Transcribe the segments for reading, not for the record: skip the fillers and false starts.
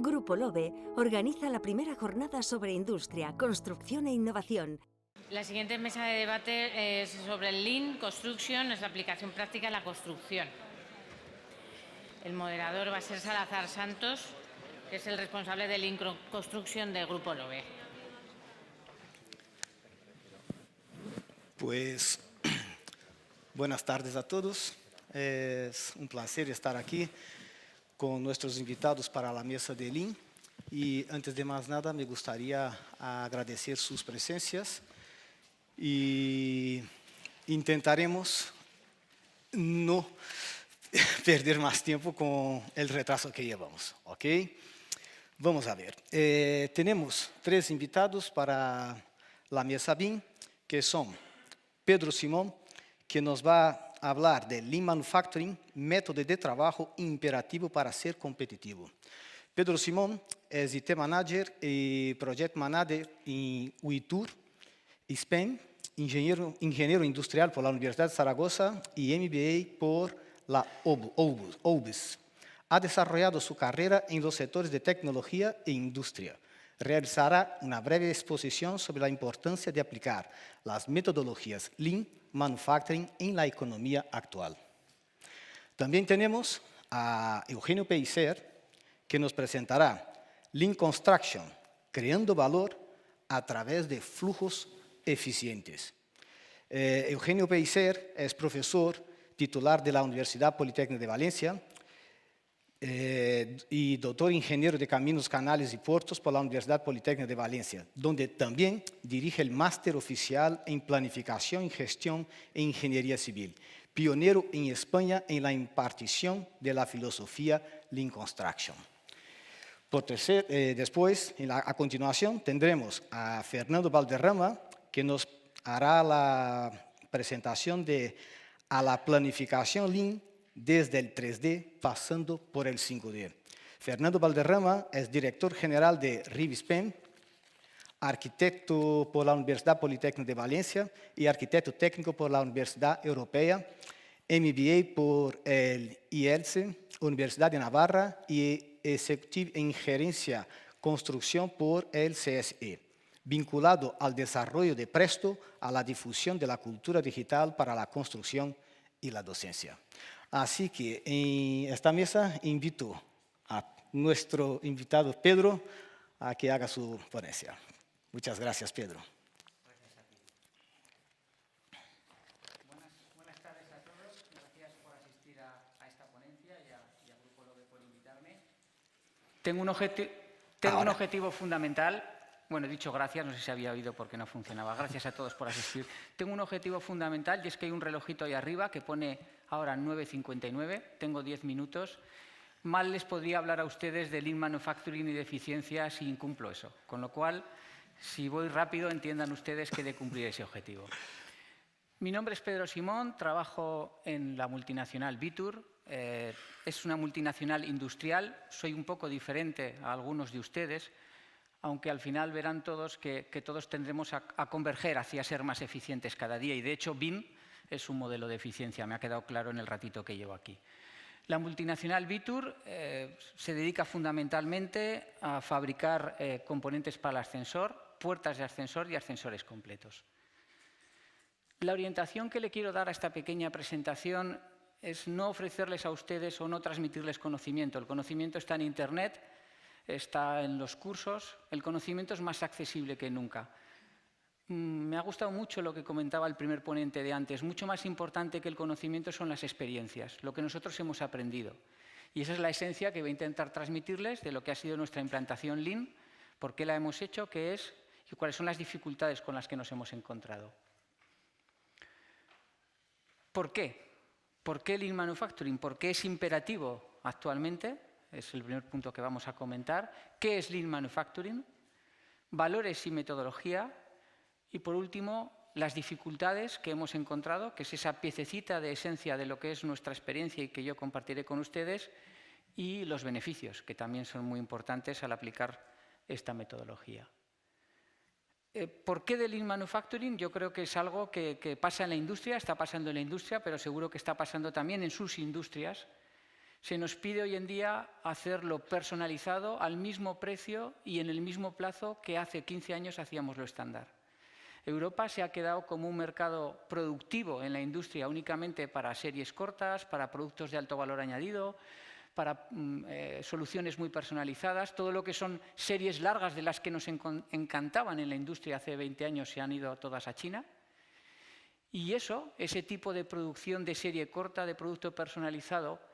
Grupo LOBE organiza la primera jornada sobre industria, construcción e innovación. La siguiente mesa de debate es sobre el Lean Construction, es la aplicación práctica en la construcción. El moderador va a ser Salazar Santos, que es el responsable de Lean Construction del Grupo LOBE. Pues, buenas tardes a todos. Es un placer estar aquí con nuestros invitados para la mesa de Lean. Y antes de más nada, me gustaría agradecer sus presencias y intentaremos no perder más tiempo con el retraso que llevamos, ¿ok? Vamos a ver. Tenemos 3 invitados para la mesa BIM, que son Pedro Simón, que nos va a hablar de Lean Manufacturing, método de trabajo imperativo para ser competitivo. Pedro Simón es IT Manager y Project Manager en UITUR, SPEN, ingeniero industrial por la Universidad de Zaragoza y MBA por la OBUS. Ha desarrollado su carrera en los sectores de tecnología e industria. Realizará una breve exposición sobre la importancia de aplicar las metodologías Lean Manufacturing en la economía actual. También tenemos a Eugenio Pellicer, que nos presentará Lean Construction, creando valor a través de flujos eficientes. Eugenio Pellicer es profesor titular de la Universidad Politécnica de Valencia y doctor ingeniero de Caminos, Canales y Puertos por la Universidad Politécnica de Valencia, donde también dirige el máster oficial en Planificación y Gestión e Ingeniería Civil, pionero en España en la impartición de la filosofía Lean Construction. Después, a continuación, tendremos a Fernando Valderrama, que nos hará la presentación de a la planificación Lean desde el 3D pasando por el 5D. Fernando Valderrama es director general de RIVISPEN, arquitecto por la Universidad Politécnica de Valencia y arquitecto técnico por la Universidad Europea, MBA por el IELTS, Universidad de Navarra y Executive en Gerencia Construcción por el CSE, vinculado al desarrollo de Presto, a la difusión de la cultura digital para la construcción y la docencia. Así que en esta mesa invito a nuestro invitado Pedro a que haga su ponencia. Muchas gracias, Pedro. Gracias a ti. Buenas tardes a todos. Gracias por asistir a esta ponencia y a Grupo LOBE por invitarme. Tengo un objetivo fundamental. Bueno, he dicho gracias, no sé si había oído porque no funcionaba. Gracias a todos por asistir. Tengo un objetivo fundamental y es que hay un relojito ahí arriba que pone ahora 9:59. Tengo 10 minutos. Mal les podría hablar a ustedes de Lean Manufacturing y de eficiencia si incumplo eso. Con lo cual, si voy rápido, entiendan ustedes que he de cumplir ese objetivo. Mi nombre es Pedro Simón, trabajo en la multinacional Vitur. Es una multinacional industrial. Soy un poco diferente a algunos de ustedes, aunque al final verán todos que todos tendremos a converger hacia ser más eficientes cada día. Y de hecho, BIM es un modelo de eficiencia, me ha quedado claro en el ratito que llevo aquí. La multinacional Vitur se dedica fundamentalmente a fabricar componentes para el ascensor, puertas de ascensor y ascensores completos. La orientación que le quiero dar a esta pequeña presentación es no ofrecerles a ustedes o no transmitirles conocimiento. El conocimiento está en Internet, está en los cursos, el conocimiento es más accesible que nunca. Me ha gustado mucho lo que comentaba el primer ponente de antes. Mucho más importante que el conocimiento son las experiencias, lo que nosotros hemos aprendido. Y esa es la esencia que voy a intentar transmitirles de lo que ha sido nuestra implantación Lean, por qué la hemos hecho, qué es y cuáles son las dificultades con las que nos hemos encontrado. ¿Por qué? ¿Por qué Lean Manufacturing? ¿Por qué es imperativo actualmente? Es el primer punto que vamos a comentar. ¿Qué es Lean Manufacturing? Valores y metodología. Y por último, las dificultades que hemos encontrado, que es esa piececita de esencia de lo que es nuestra experiencia y que yo compartiré con ustedes, y los beneficios, que también son muy importantes al aplicar esta metodología. ¿Por qué de Lean Manufacturing? Yo creo que es algo que pasa en la industria, está pasando en la industria, pero seguro que está pasando también en sus industrias. Se nos pide hoy en día hacerlo personalizado al mismo precio y en el mismo plazo que hace 15 años hacíamos lo estándar. Europa se ha quedado como un mercado productivo en la industria únicamente para series cortas, para productos de alto valor añadido, para soluciones muy personalizadas. Todo lo que son series largas de las que nos encantaban en la industria hace 20 años se han ido todas a China. Y ese tipo de producción de serie corta, de producto personalizado,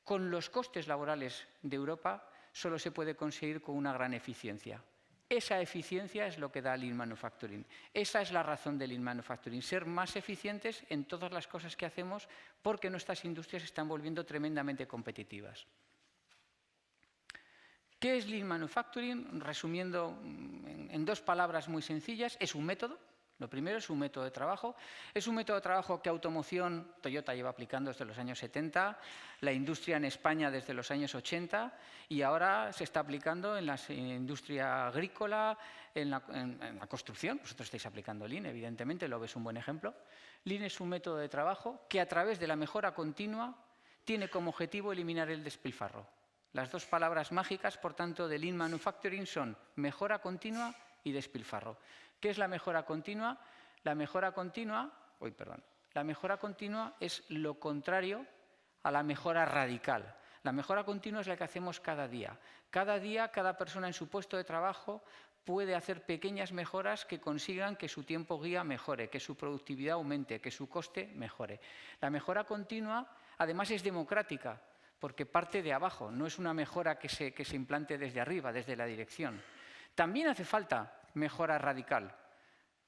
con los costes laborales de Europa, solo se puede conseguir con una gran eficiencia. Esa eficiencia es lo que da Lean Manufacturing. Esa es la razón del Lean Manufacturing, ser más eficientes en todas las cosas que hacemos porque nuestras industrias se están volviendo tremendamente competitivas. ¿Qué es Lean Manufacturing? Resumiendo en 2 palabras muy sencillas, es un método. Lo primero es un método de trabajo. Es un método de trabajo que automoción, Toyota lleva aplicando desde los años 70, la industria en España desde los años 80 y ahora se está aplicando en la industria agrícola, en la construcción. Vosotros estáis aplicando Lean, evidentemente, lo ves un buen ejemplo. Lean es un método de trabajo que a través de la mejora continua tiene como objetivo eliminar el despilfarro. Las 2 palabras mágicas, por tanto, de Lean Manufacturing son mejora continua y despilfarro. ¿Qué es la mejora continua? La mejora continua es lo contrario a la mejora radical. La mejora continua es la que hacemos cada día. Cada día, cada persona en su puesto de trabajo puede hacer pequeñas mejoras que consigan que su tiempo guía mejore, que su productividad aumente, que su coste mejore. La mejora continua, además, es democrática, porque parte de abajo, no es una mejora que se implante desde arriba, desde la dirección. También hace falta mejora radical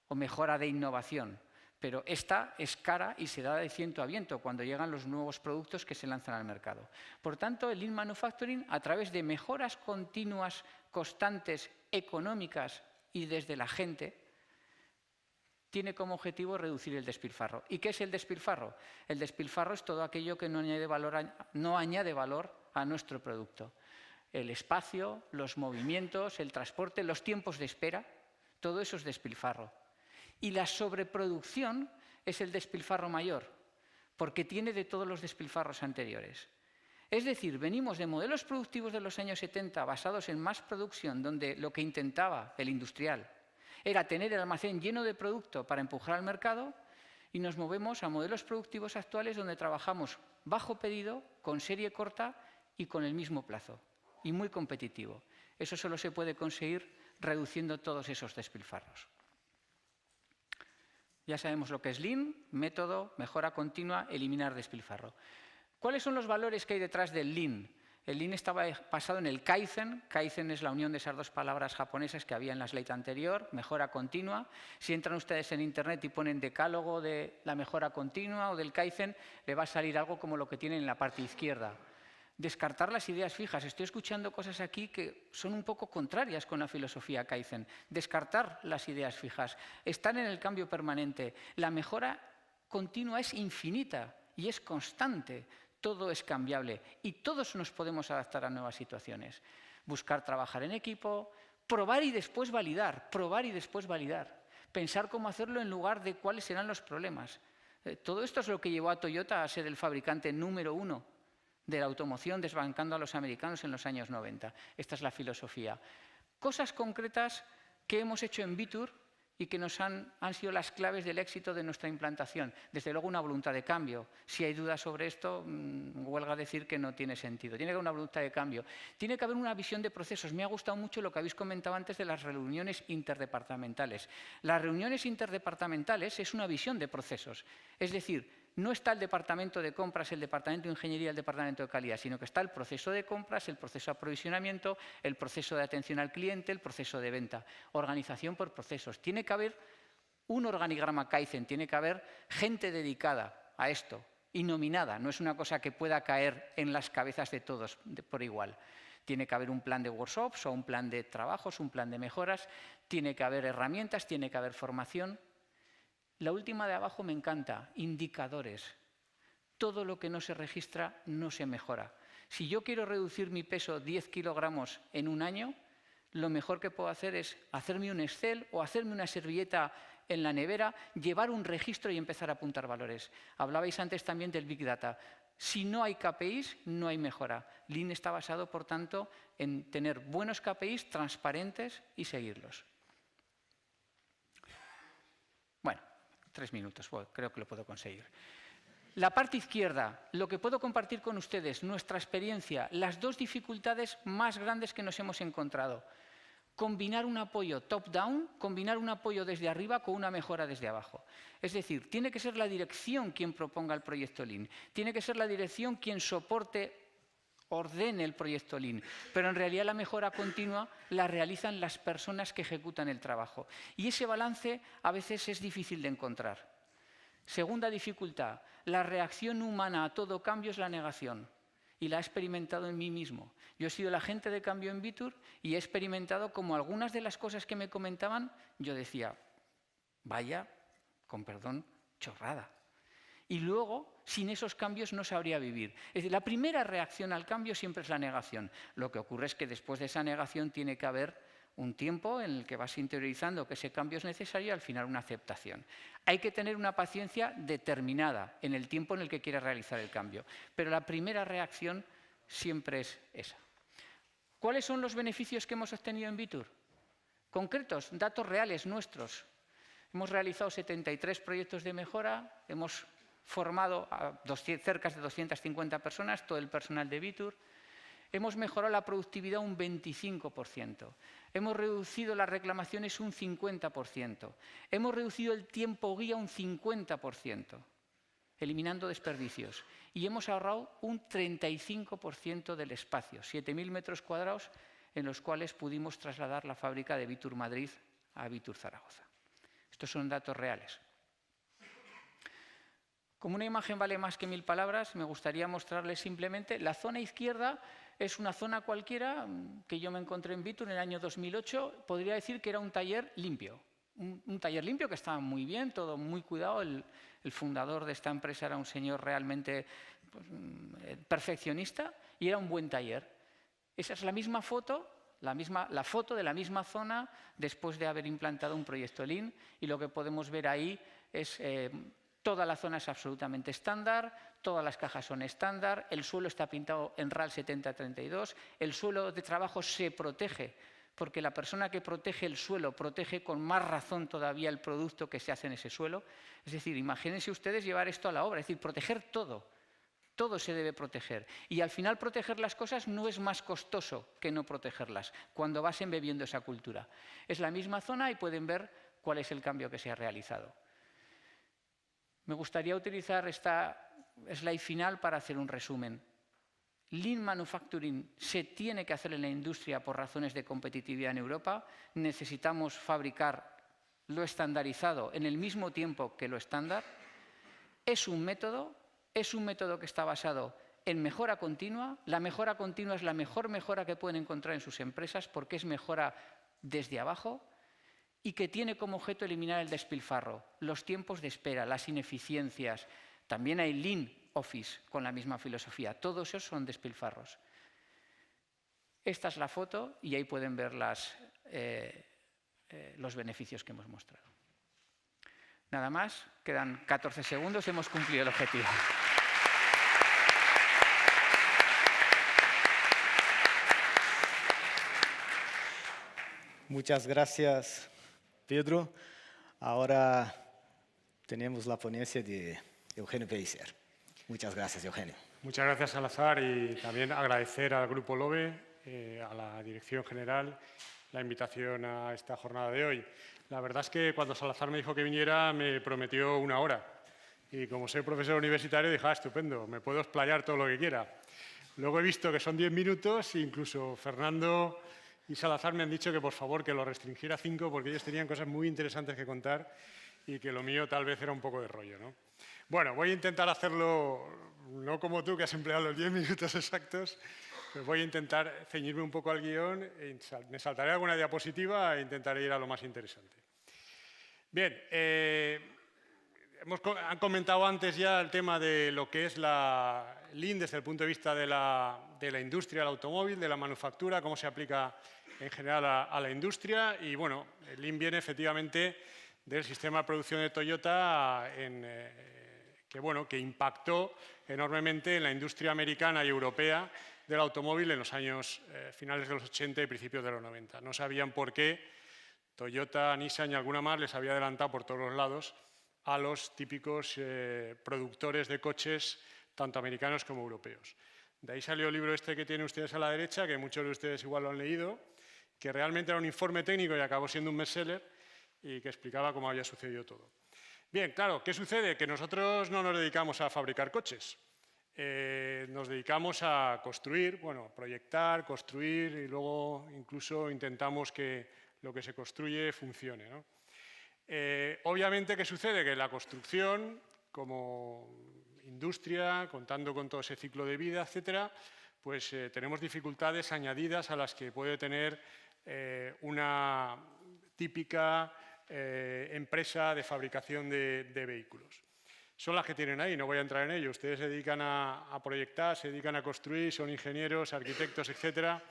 o mejora de innovación, pero esta es cara y se da de ciento a viento cuando llegan los nuevos productos que se lanzan al mercado. Por tanto, el Lean Manufacturing, a través de mejoras continuas, constantes, económicas y desde la gente, tiene como objetivo reducir el despilfarro. ¿Y qué es el despilfarro? El despilfarro es todo aquello que no añade valor a nuestro producto. El espacio, los movimientos, el transporte, los tiempos de espera, todo eso es despilfarro. Y la sobreproducción es el despilfarro mayor, porque tiene de todos los despilfarros anteriores. Es decir, venimos de modelos productivos de los años 70 basados en mass production, donde lo que intentaba el industrial era tener el almacén lleno de producto para empujar al mercado, y nos movemos a modelos productivos actuales donde trabajamos bajo pedido, con serie corta y con el mismo plazo. Y muy competitivo. Eso solo se puede conseguir reduciendo todos esos despilfarros. Ya sabemos lo que es Lean, método, mejora continua, eliminar despilfarro. ¿Cuáles son los valores que hay detrás del Lean? El Lean estaba basado en el Kaizen. Kaizen es la unión de esas 2 palabras japonesas que había en la slide anterior, mejora continua. Si entran ustedes en Internet y ponen decálogo de la mejora continua o del Kaizen, le va a salir algo como lo que tienen en la parte izquierda. Descartar las ideas fijas. Estoy escuchando cosas aquí que son un poco contrarias con la filosofía Kaizen. Descartar las ideas fijas. Estar en el cambio permanente. La mejora continua es infinita y es constante. Todo es cambiable y todos nos podemos adaptar a nuevas situaciones. Buscar trabajar en equipo, probar y después validar. Probar y después validar. Pensar cómo hacerlo en lugar de cuáles serán los problemas. Todo esto es lo que llevó a Toyota a ser el fabricante número 1 de la automoción, desbancando a los americanos en los años 90. Esta es la filosofía. Cosas concretas que hemos hecho en Vitur y que nos han sido las claves del éxito de nuestra implantación. Desde luego, una voluntad de cambio. Si hay dudas sobre esto, huelga decir que no tiene sentido. Tiene que haber una voluntad de cambio. Tiene que haber una visión de procesos. Me ha gustado mucho lo que habéis comentado antes de las reuniones interdepartamentales. Las reuniones interdepartamentales es una visión de procesos. Es decir, no está el departamento de compras, el departamento de ingeniería, el departamento de calidad, sino que está el proceso de compras, el proceso de aprovisionamiento, el proceso de atención al cliente, el proceso de venta. Organización por procesos. Tiene que haber un organigrama Kaizen, tiene que haber gente dedicada a esto y nominada. No es una cosa que pueda caer en las cabezas de todos por igual. Tiene que haber un plan de workshops o un plan de trabajos, un plan de mejoras. Tiene que haber herramientas, tiene que haber formación. La última de abajo me encanta, indicadores. Todo lo que no se registra no se mejora. Si yo quiero reducir mi peso 10 kilogramos en un año, lo mejor que puedo hacer es hacerme un Excel o hacerme una servilleta en la nevera, llevar un registro y empezar a apuntar valores. Hablabais antes también del Big Data. Si no hay KPIs, no hay mejora. Lean está basado, por tanto, en tener buenos KPIs transparentes y seguirlos. Bueno, 3 minutos, creo que lo puedo conseguir. La parte izquierda, lo que puedo compartir con ustedes, nuestra experiencia, las 2 dificultades más grandes que nos hemos encontrado. Combinar un apoyo top-down, combinar un apoyo desde arriba con una mejora desde abajo. Es decir, tiene que ser la dirección quien proponga el proyecto Lean, tiene que ser la dirección quien soporte, ordene el proyecto Lean, pero en realidad la mejora continua la realizan las personas que ejecutan el trabajo. Y ese balance a veces es difícil de encontrar. Segunda dificultad, la reacción humana a todo cambio es la negación. Y la he experimentado en mí mismo. Yo he sido el agente de cambio en Vitur y he experimentado como algunas de las cosas que me comentaban, yo decía, vaya, con perdón, chorrada. Y luego, sin esos cambios no sabría vivir. Es decir, la primera reacción al cambio siempre es la negación. Lo que ocurre es que después de esa negación tiene que haber un tiempo en el que vas interiorizando que ese cambio es necesario y al final una aceptación. Hay que tener una paciencia determinada en el tiempo en el que quieras realizar el cambio, pero la primera reacción siempre es esa. ¿Cuáles son los beneficios que hemos obtenido en Vitur? Concretos, datos reales nuestros. Hemos realizado 73 proyectos de mejora, hemos formado a cerca de 250 personas, todo el personal de Vitur. Hemos mejorado la productividad un 25%. Hemos reducido las reclamaciones un 50%. Hemos reducido el tiempo guía un 50%, eliminando desperdicios. Y hemos ahorrado un 35% del espacio, 7.000 metros cuadrados, en los cuales pudimos trasladar la fábrica de Vitur Madrid a Vitur Zaragoza. Estos son datos reales. Como una imagen vale más que 1000 palabras, me gustaría mostrarles simplemente la zona izquierda. Es una zona cualquiera que yo me encontré en Vitur en el año 2008. Podría decir que era un taller limpio. Un taller limpio que estaba muy bien, todo muy cuidado. El fundador de esta empresa era un señor realmente perfeccionista y era un buen taller. Esa es la misma foto, la foto de la misma zona después de haber implantado un proyecto Lean. Y lo que podemos ver ahí es... toda la zona es absolutamente estándar, todas las cajas son estándar, el suelo está pintado en RAL 7032, el suelo de trabajo se protege, porque la persona que protege el suelo protege con más razón todavía el producto que se hace en ese suelo. Es decir, imagínense ustedes llevar esto a la obra, es decir, proteger todo. Todo se debe proteger. Y al final proteger las cosas no es más costoso que no protegerlas, cuando vas embebiendo esa cultura. Es la misma zona y pueden ver cuál es el cambio que se ha realizado. Me gustaría utilizar esta slide final para hacer un resumen. Lean Manufacturing se tiene que hacer en la industria por razones de competitividad en Europa. Necesitamos fabricar lo estandarizado en el mismo tiempo que lo estándar. Es un método que está basado en mejora continua. La mejora continua es la mejor mejora que pueden encontrar en sus empresas porque es mejora desde abajo. Y que tiene como objeto eliminar el despilfarro, los tiempos de espera, las ineficiencias. También hay Lean Office con la misma filosofía. Todos esos son despilfarros. Esta es la foto y ahí pueden ver los beneficios que hemos mostrado. Nada más, quedan 14 segundos, hemos cumplido el objetivo. Muchas gracias, Pedro. Ahora tenemos la ponencia de Eugenio Pellicer. Muchas gracias, Eugenio. Muchas gracias, Salazar, y también agradecer al Grupo LOBE, a la Dirección General, la invitación a esta jornada de hoy. La verdad es que cuando Salazar me dijo que viniera, me prometió 1 hora. Y como soy profesor universitario, dije, estupendo, me puedo explayar todo lo que quiera. Luego he visto que son 10 minutos, e incluso Fernando y Salazar me han dicho que por favor que lo restringiera a 5 porque ellos tenían cosas muy interesantes que contar y que lo mío tal vez era un poco de rollo, ¿no? Bueno, voy a intentar hacerlo no como tú que has empleado los 10 minutos exactos, pero voy a intentar ceñirme un poco al guión, me saltaré alguna diapositiva e intentaré ir a lo más interesante. Bien, han comentado antes ya el tema de lo que es la Lean desde el punto de vista de la industria del automóvil, de la manufactura, cómo se aplica en general a la industria. Y bueno, el Lean viene efectivamente del sistema de producción de Toyota que impactó enormemente en la industria americana y europea del automóvil en los años finales de los 80 y principios de los 90. No sabían por qué Toyota, Nissan y alguna más les había adelantado por todos los lados a los típicos productores de coches, tanto americanos como europeos. De ahí salió el libro este que tienen ustedes a la derecha, que muchos de ustedes igual lo han leído, que realmente era un informe técnico y acabó siendo un bestseller y que explicaba cómo había sucedido todo. Bien, claro, ¿qué sucede? Que nosotros no nos dedicamos a fabricar coches. Nos dedicamos a construir, bueno, proyectar, construir y luego incluso intentamos que lo que se construye funcione, ¿no? Obviamente, ¿qué sucede? Que la construcción, como industria, contando con todo ese ciclo de vida, etcétera, pues tenemos dificultades añadidas a las que puede tener una típica empresa de fabricación de vehículos. Son las que tienen ahí, no voy a entrar en ello. Ustedes se dedican a proyectar, se dedican a construir, son ingenieros, arquitectos, etcétera.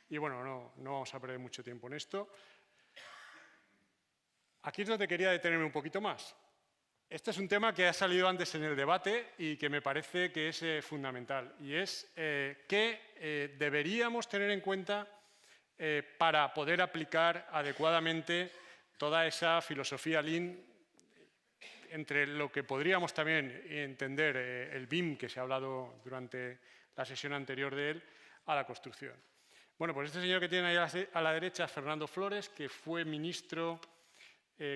Y bueno, no vamos a perder mucho tiempo en esto. Aquí es donde quería detenerme un poquito más. Este es un tema que ha salido antes en el debate y que me parece que es fundamental. Y es que deberíamos tener en cuenta para poder aplicar adecuadamente toda esa filosofía Lean, entre lo que podríamos también entender el BIM, que se ha hablado durante la sesión anterior de él, a la construcción. Bueno, pues este señor que tiene ahí a la derecha es Fernando Flores, que fue ministro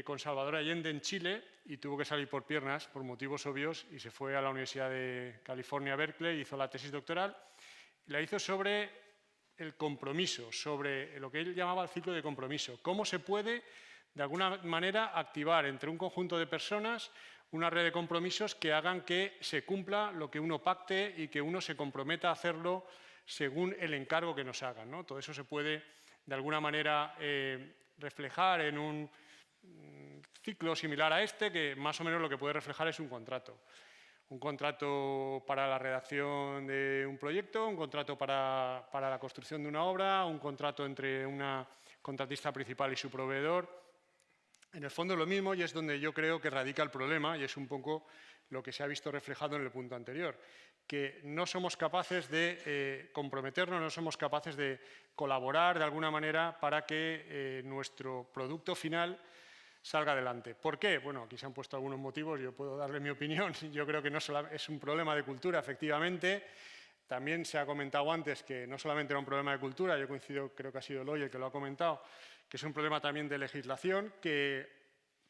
con Salvador Allende en Chile y tuvo que salir por piernas, por motivos obvios, y se fue a la Universidad de California, Berkeley, hizo la tesis doctoral, y la hizo sobre el compromiso, sobre lo que él llamaba el ciclo de compromiso. Cómo se puede, de alguna manera, activar entre un conjunto de personas una red de compromisos que hagan que se cumpla lo que uno pacte y que uno se comprometa a hacerlo según el encargo que nos hagan, ¿no? Todo eso se puede, de alguna manera, reflejar en un ciclo similar a este, que más o menos lo que puede reflejar es un contrato. Un contrato para la redacción de un proyecto, un contrato para la construcción de una obra, un contrato entre una contratista principal y su proveedor. En el fondo es lo mismo y es donde yo creo que radica el problema y es un poco lo que se ha visto reflejado en el punto anterior, que no somos capaces de comprometernos, no somos capaces de colaborar de alguna manera para que nuestro producto final salga adelante. ¿Por qué? Bueno, aquí se han puesto algunos motivos, yo puedo darle mi opinión. Yo creo que no es un problema de cultura, efectivamente. También se ha comentado antes que no solamente era un problema de cultura, yo coincido, creo que ha sido Eloy el que lo ha comentado, que es un problema también de legislación, que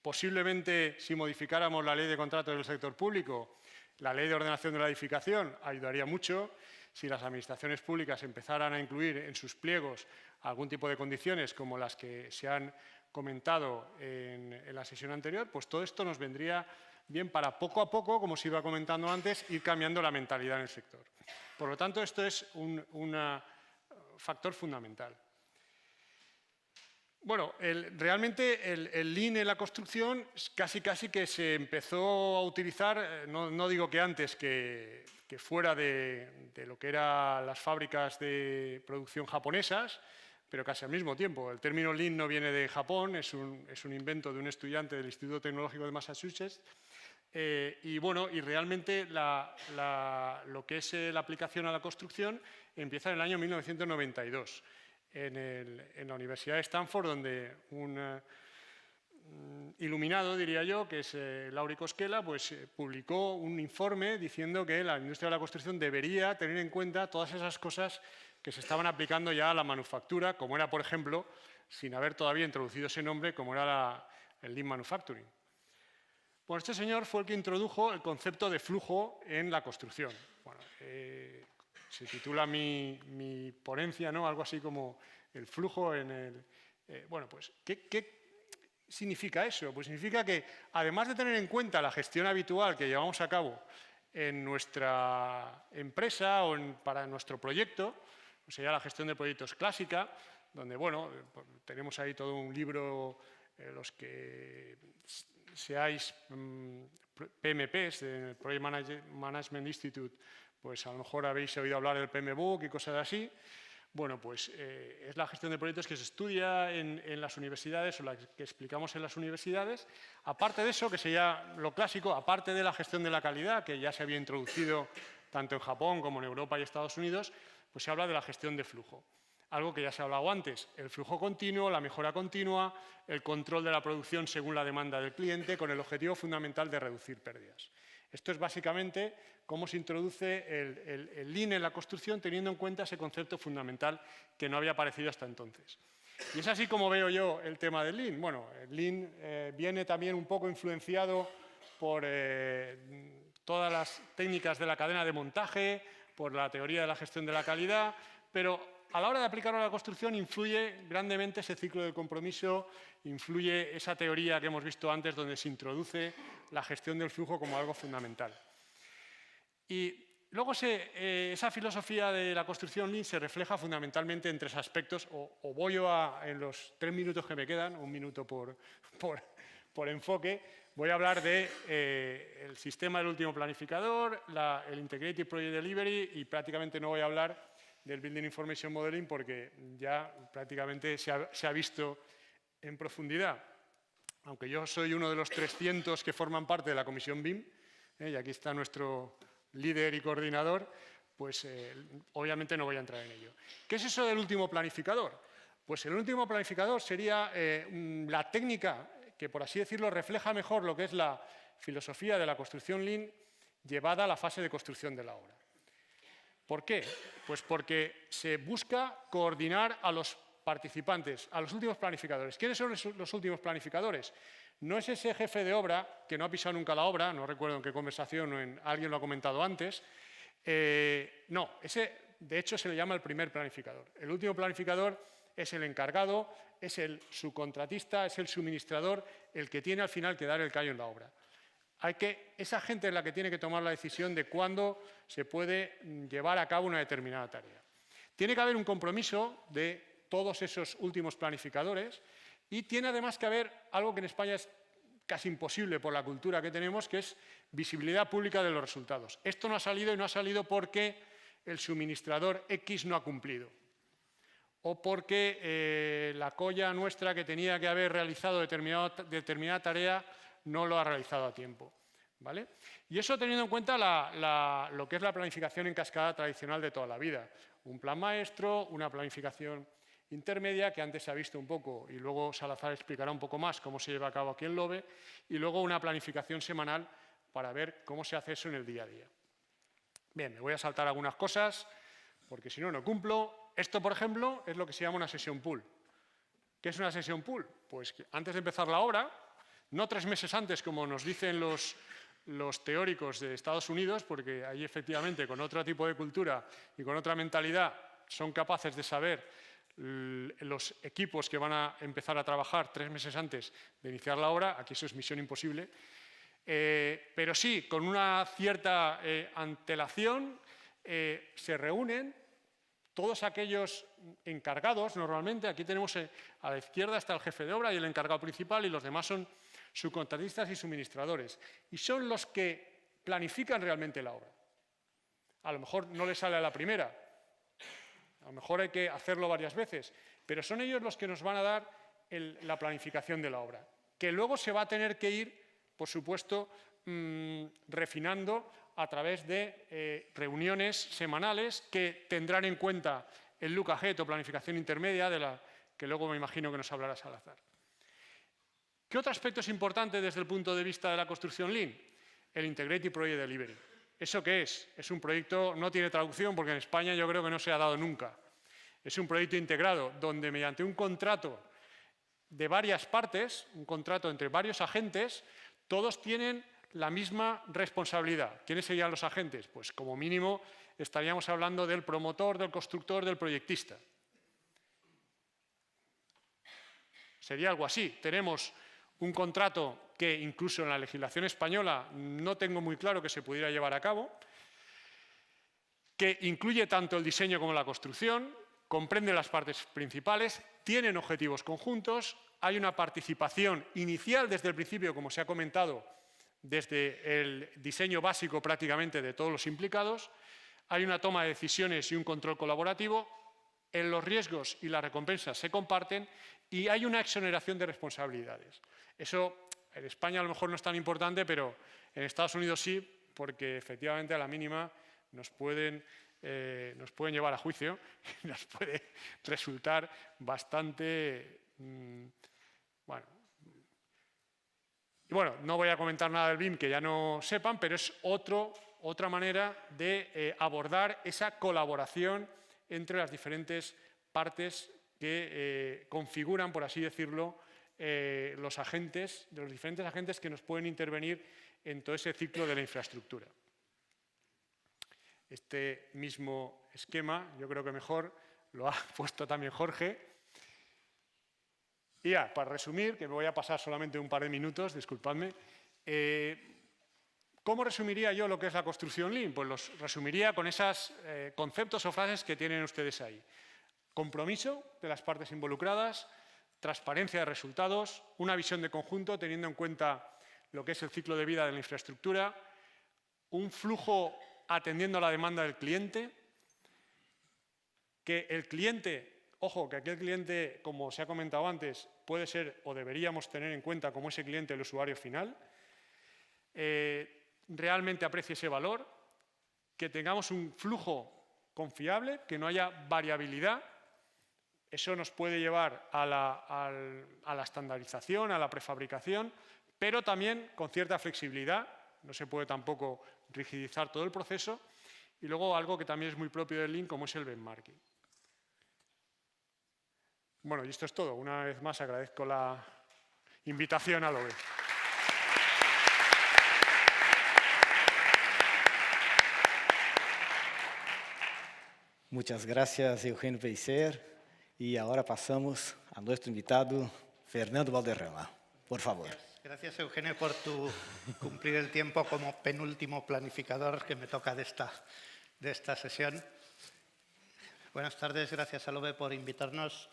posiblemente si modificáramos la ley de contratos del sector público, la ley de ordenación de la edificación ayudaría mucho. Si las administraciones públicas empezaran a incluir en sus pliegos algún tipo de condiciones como las que se han comentado en la sesión anterior, pues todo esto nos vendría bien para poco a poco, como se iba comentando antes, ir cambiando la mentalidad en el sector. Por lo tanto, esto es un factor fundamental. Bueno, realmente el Lean en la construcción casi que se empezó a utilizar, no digo que antes que fuera de lo que eran las fábricas de producción japonesas, pero casi al mismo tiempo. El término Lean no viene de Japón, es un invento de un estudiante del Instituto Tecnológico de Massachusetts. Y bueno, y realmente lo que es la aplicación a la construcción empieza en el año 1992 en la Universidad de Stanford, donde un iluminado, diría yo, que es Lauri Koskela, pues publicó un informe diciendo que la industria de la construcción debería tener en cuenta todas esas cosas que se estaban aplicando ya a la manufactura, como era, por ejemplo, sin haber todavía introducido ese nombre, como era el Lean Manufacturing. Bueno, este señor fue el que introdujo el concepto de flujo en la construcción. Bueno, se titula mi ponencia, ¿no? Algo así como el flujo en el... bueno, pues, ¿qué significa eso? Pues significa que, además de tener en cuenta la gestión habitual que llevamos a cabo en nuestra empresa o para nuestro proyecto, o sea, la gestión de proyectos clásica, donde, bueno, tenemos ahí todo un libro, los que seáis PMPs, del Project Management Institute, pues a lo mejor habéis oído hablar del PMBOK y cosas así. Bueno, pues es la gestión de proyectos que se estudia en las universidades o la que explicamos en las universidades. Aparte de eso, que sería lo clásico, aparte de la gestión de la calidad, que ya se había introducido tanto en Japón como en Europa y Estados Unidos, pues se habla de la gestión de flujo. Algo que ya se ha hablado antes, el flujo continuo, la mejora continua, el control de la producción según la demanda del cliente, con el objetivo fundamental de reducir pérdidas. Esto es básicamente cómo se introduce el Lean en la construcción, teniendo en cuenta ese concepto fundamental que no había aparecido hasta entonces. Y es así como veo yo el tema del Lean. Bueno, el Lean viene también un poco influenciado por todas las técnicas de la cadena de montaje, por la teoría de la gestión de la calidad, pero a la hora de aplicarlo a la construcción influye grandemente ese ciclo de compromiso, influye esa teoría que hemos visto antes donde se introduce la gestión del flujo como algo fundamental. Y luego esa filosofía de la construcción Lean se refleja fundamentalmente en 3 aspectos, o voy yo en los 3 minutos que me quedan, 1 minuto por enfoque, voy a hablar del sistema del último planificador, el Integrated Project Delivery, y prácticamente no voy a hablar del Building Information Modeling porque ya prácticamente se ha visto en profundidad. Aunque yo soy uno de los 300 que forman parte de la comisión BIM, y aquí está nuestro líder y coordinador, pues obviamente no voy a entrar en ello. ¿Qué es eso del último planificador? Pues el último planificador sería la técnica que, por así decirlo, refleja mejor lo que es la filosofía de la construcción Lean llevada a la fase de construcción de la obra. ¿Por qué? Pues porque se busca coordinar a los participantes, a los últimos planificadores. ¿Quiénes son los últimos planificadores? No es ese jefe de obra que no ha pisado nunca la obra, no recuerdo en qué conversación o alguien lo ha comentado antes. No, ese de hecho se le llama el primer planificador. El último planificador es el encargado, es el subcontratista, es el suministrador, el que tiene al final que dar el callo en la obra. Esa gente es la que tiene que tomar la decisión de cuándo se puede llevar a cabo una determinada tarea. Tiene que haber un compromiso de todos esos últimos planificadores y tiene además que haber algo que en España es casi imposible por la cultura que tenemos, que es visibilidad pública de los resultados. Esto no ha salido y no ha salido porque el suministrador X no ha cumplido o porque la colla nuestra que tenía que haber realizado determinada tarea no lo ha realizado a tiempo, ¿vale? Y eso teniendo en cuenta lo que es la planificación en cascada tradicional de toda la vida. Un plan maestro, una planificación intermedia, que antes se ha visto un poco, y luego Salazar explicará un poco más cómo se lleva a cabo aquí en LOBE, y luego una planificación semanal para ver cómo se hace eso en el día a día. Bien, me voy a saltar algunas cosas, porque si no, no cumplo. Esto, por ejemplo, es lo que se llama una sesión pool. ¿Qué es una sesión pool? Pues que antes de empezar la obra, no 3 meses antes, como nos dicen los teóricos de Estados Unidos, porque ahí efectivamente con otro tipo de cultura y con otra mentalidad son capaces de saber los equipos que van a empezar a trabajar 3 meses antes de iniciar la obra. Aquí eso es misión imposible. Pero sí, con una cierta antelación se reúnen todos aquellos encargados, normalmente, aquí tenemos a la izquierda está el jefe de obra y el encargado principal y los demás son subcontratistas y suministradores. Y son los que planifican realmente la obra. A lo mejor no les sale a la primera, a lo mejor hay que hacerlo varias veces, pero son ellos los que nos van a dar la planificación de la obra, que luego se va a tener que ir, por supuesto, refinando a través de reuniones semanales que tendrán en cuenta el look ahead o planificación intermedia, de la que luego me imagino que nos hablará Salazar. ¿Qué otro aspecto es importante desde el punto de vista de la construcción Lean? El Integrated Project Delivery. ¿Eso qué es? Es un proyecto, no tiene traducción porque en España yo creo que no se ha dado nunca. Es un proyecto integrado donde mediante un contrato de varias partes, un contrato entre varios agentes, todos tienen la misma responsabilidad. ¿Quiénes serían los agentes? Pues como mínimo estaríamos hablando del promotor, del constructor, del proyectista. Sería algo así. Tenemos un contrato que incluso en la legislación española no tengo muy claro que se pudiera llevar a cabo, que incluye tanto el diseño como la construcción, comprende las partes principales, tienen objetivos conjuntos, hay una participación inicial desde el principio, como se ha comentado, desde el diseño básico prácticamente de todos los implicados, hay una toma de decisiones y un control colaborativo, los riesgos y las recompensas se comparten y hay una exoneración de responsabilidades. Eso en España a lo mejor no es tan importante, pero en Estados Unidos sí, porque efectivamente a la mínima nos pueden llevar a juicio y nos puede resultar bastante... bueno. Y bueno, no voy a comentar nada del BIM que ya no sepan, pero es otra manera de abordar esa colaboración entre las diferentes partes que configuran, por así decirlo, los diferentes agentes que nos pueden intervenir en todo ese ciclo de la infraestructura. Este mismo esquema, yo creo que mejor lo ha puesto también Jorge. Y ya, para resumir, que me voy a pasar solamente un par de minutos, disculpadme, ¿cómo resumiría yo lo que es la construcción Lean? Pues los resumiría con esos conceptos o frases que tienen ustedes ahí. Compromiso de las partes involucradas, transparencia de resultados, una visión de conjunto teniendo en cuenta lo que es el ciclo de vida de la infraestructura, un flujo atendiendo a la demanda del cliente, que el cliente, ojo, que aquel cliente, como se ha comentado antes, puede ser o deberíamos tener en cuenta como ese cliente el usuario final, realmente aprecie ese valor, que tengamos un flujo confiable, que no haya variabilidad. Eso nos puede llevar a la estandarización, a la prefabricación, pero también con cierta flexibilidad. No se puede tampoco rigidizar todo el proceso. Y luego algo que también es muy propio del Lean, como es el benchmarking. Bueno, y esto es todo. Una vez más agradezco la invitación a LOBE. Muchas gracias, Eugenio Pellicer. Y ahora pasamos a nuestro invitado, Fernando Valderrama. Por favor. Gracias, Eugenio, por cumplir el tiempo como penúltimo planificador que me toca de esta sesión. Buenas tardes, gracias a LOBE por invitarnos.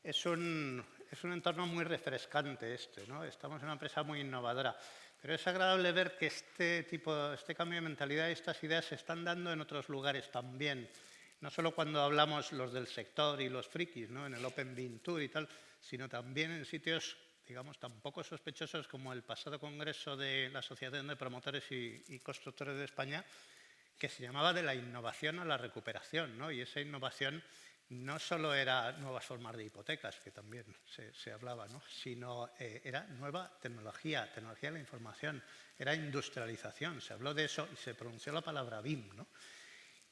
Es un entorno muy refrescante ¿no? Estamos en una empresa muy innovadora, pero es agradable ver que este cambio de mentalidad y estas ideas se están dando en otros lugares también. No solo cuando hablamos los del sector y los frikis, ¿no? En el Open BIM Tour y tal, sino también en sitios, digamos, tan poco sospechosos como el pasado congreso de la Asociación de Promotores y Constructores de España, que se llamaba de la innovación a la recuperación, ¿no? Y esa innovación no solo era nuevas formas de hipotecas, que también se hablaba, ¿no? Sino era nueva tecnología de la información, era industrialización, se habló de eso y se pronunció la palabra BIM, ¿no?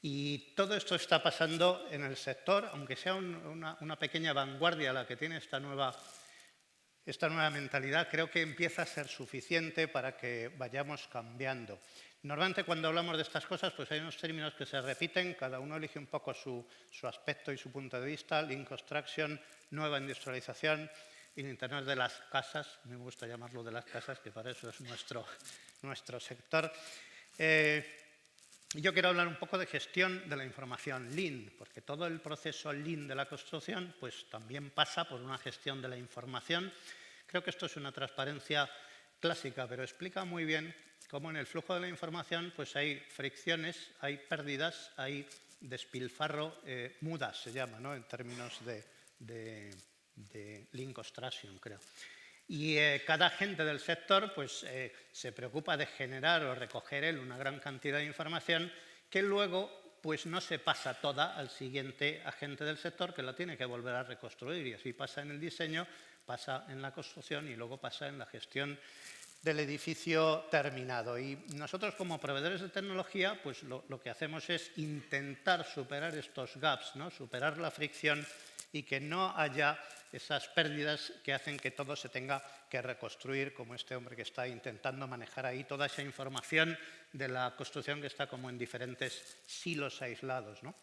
Y todo esto está pasando en el sector, aunque sea una pequeña vanguardia la que tiene esta nueva mentalidad, creo que empieza a ser suficiente para que vayamos cambiando. Normalmente cuando hablamos de estas cosas pues hay unos términos que se repiten, cada uno elige un poco su aspecto y su punto de vista, Lean Construction, nueva industrialización, el Internet de las casas, me gusta llamarlo de las casas, que para eso es nuestro sector. Yo quiero hablar un poco de gestión de la información Lean, porque todo el proceso Lean de la construcción pues también pasa por una gestión de la información. Creo que esto es una transparencia clásica, pero explica muy bien cómo en el flujo de la información pues hay fricciones, hay pérdidas, hay despilfarro, mudas se llama, ¿no? En términos de Lean Construction, creo. Y cada agente del sector pues, se preocupa de generar o recoger él una gran cantidad de información que luego pues, no se pasa toda al siguiente agente del sector que la tiene que volver a reconstruir. Y así pasa en el diseño, pasa en la construcción y luego pasa en la gestión del edificio terminado. Y nosotros como proveedores de tecnología pues, lo que hacemos es intentar superar estos gaps, ¿no? Superar la fricción y que no haya esas pérdidas que hacen que todo se tenga que reconstruir, como este hombre que está intentando manejar ahí toda esa información de la construcción que está como en diferentes silos aislados, ¿no?